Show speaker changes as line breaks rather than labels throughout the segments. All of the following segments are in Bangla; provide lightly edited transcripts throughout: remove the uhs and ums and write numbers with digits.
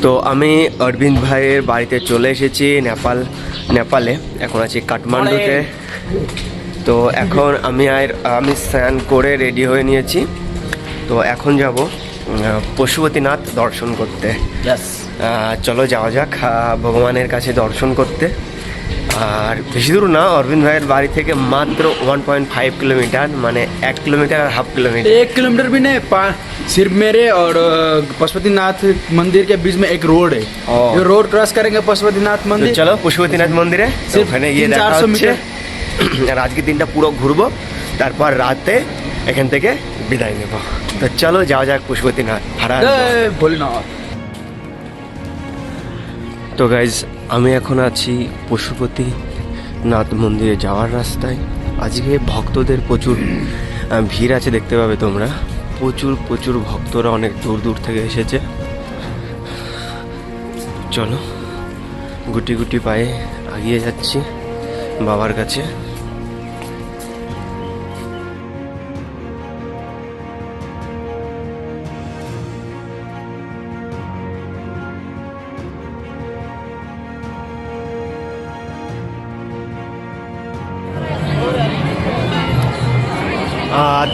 তো আমি অরবিন্দ ভাইয়ের বাড়িতে চলে এসেছি নেপালে। এখন আছি কাঠমান্ডুতে। তো এখন আমি স্নান করে রেডি হয়ে নিয়েছি। তো এখন যাব পশুপতিনাথ দর্শন করতে। চলো যাওয়া যাক ভগবানের কাছে দর্শন করতে। আর বেশি দূর না, অরবিন্দ ভাইয়ের বাড়ি থেকে मात्र 1.5 किलोमीटर, माने 1 किलोमीटर और हाफ किलोमीटर।
1 किलोमीटर भी नहीं, सिर्फ मेरे और पशुपतिनाथ मंदिर के बीच में एक रोड है। ये रोड क्रॉस करेंगे पशुपतिनाथ मंदिर।
चलो पशुपतिनाथ मंदिरे ওখানে গিয়ে দেখা হচ্ছে। আর আজকে দিনটা পুরো ঘুরবো, তারপর রাতে এখান থেকে বিদায় নেব। তো চলো যাওয়া যাক পশুপতিনাথ।
ভোলেনাথ।
তো গাইজ আমি এখন আছি পশুপতিনাথ মন্দিরে যাওয়ার রাস্তায়। আজকে ভক্তদের প্রচুর ভিড় আছে, দেখতে পাবে তোমরা। প্রচুর ভক্তরা অনেক দূর থেকে এসেছে। চলো গুটি পায়ে এগিয়ে যাচ্ছি বাবার কাছে।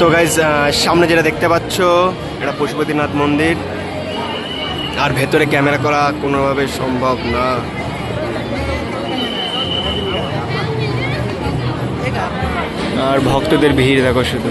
তো গাইজ সামনে যেটা দেখতে পাচ্ছ এটা পশুপতিনাথ মন্দির। আর ভেতরে ক্যামেরা করা কোনোভাবে সম্ভব না। আর ভক্তদের ভিড় দেখো শুধু।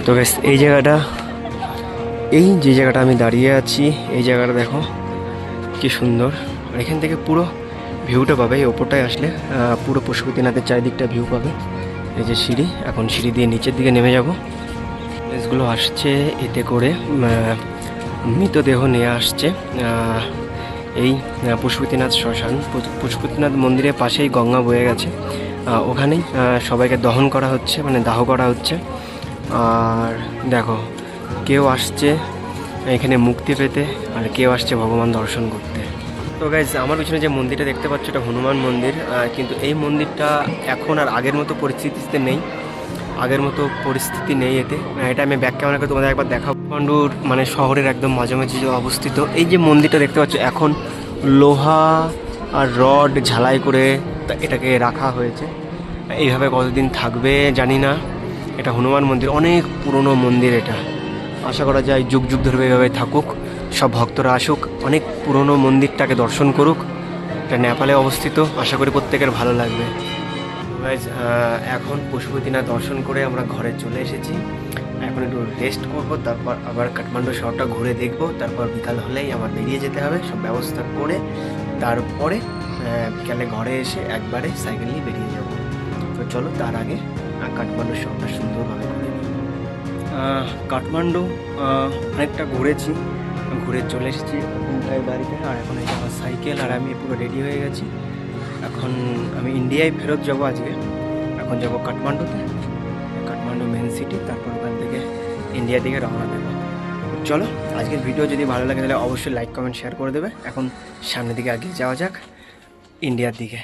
তো গাইস এই যে জায়গাটা আমি দাঁড়িয়ে আছি, এই জায়গাটা দেখো কি সুন্দর। আর এখান থেকে পুরো ভিউটা পাবে। এই ওপরটায় আসলে পুরো পশুপতিনাথের চারিদিকটা ভিউ পাবে। এই যে সিঁড়ি, এখন সিঁড়ি দিয়ে নিচের দিকে নেমে যাব। এগুলো আসছে এতে করে মৃতদেহ নিয়ে আসছে। এই পশুপতিনাথ শ্মশান, পশুপতিনাথ মন্দিরের পাশেই গঙ্গা বয়ে গেছে, ওখানেই সবাইকে দহন করা হচ্ছে, মানে দাহ করা হচ্ছে। আর দেখো কেউ আসছে এখানে মুক্তি পেতে, আর কেউ আসছে ভগবান দর্শন করতে। তো গাইজ আমার পিছনে যে মন্দিরটা দেখতে পাচ্ছ এটা হনুমান মন্দির। কিন্তু এই মন্দিরটা এখন আর আগের মতো পরিস্থিতিতে নেই, এতে। এটা আমি ব্যাক ক্যামেরা করে তোমাদের একবার দেখাবো। কাঠমান্ডুর মানে শহরের একদম মাঝামাঝি অবস্থিত এই যে মন্দিরটা দেখতে পাচ্ছ, এখন লোহা আর রড ঝালাই করে এটাকে রাখা হয়েছে। এইভাবে কতদিন থাকবে জানি না। এটা হনুমান মন্দির, অনেক পুরনো মন্দির এটা। আশা করা যায় যুগ ধরে এভাবে থাকুক, সব ভক্তরা আসুক, অনেক পুরনো মন্দিরটাকে দর্শন করুক। এটা নেপালে অবস্থিত, আশা করি প্রত্যেকের ভালো লাগবে। এখন পশুপতিনাথ দর্শন করে আমরা ঘরে চলে এসেছি। এখন একটু রেস্ট করবো, তারপর আবার কাঠমান্ডু শহরটা ঘুরে দেখবো, তারপর বিকাল হলেই আমার বেরিয়ে যেতে হবে সব ব্যবস্থা করে। তারপরে বিকালে ঘরে এসে একবারে সাইকেল নিয়ে বেরিয়ে যাব। তো চলো তার আগে কাঠমান্ডু শহরটা সুন্দরভাবে ঘুরে নিই। কাঠমান্ডু অনেকটা ঘুরেছি, ঘুরে চলে এসেছি ওখানটায় বাড়িতে। আর এখন এই যে আমার সাইকেল আর আমি পুরো রেডি হয়ে গেছি। এখন আমি ইন্ডিয়ায় ফেরত যাব আজকে। এখন যাব কাঠমান্ডুতে, কাঠমান্ডু মেন সিটি, তারপর ওখান থেকে ইন্ডিয়ার দিকে রওনা দেবো। চলো আজকের ভিডিও যদি ভালো লাগে তাহলে অবশ্যই লাইক কমেন্ট শেয়ার করে দেবে। এখন সামনের দিকে এগিয়ে যাওয়া যাক ইন্ডিয়ার দিকে।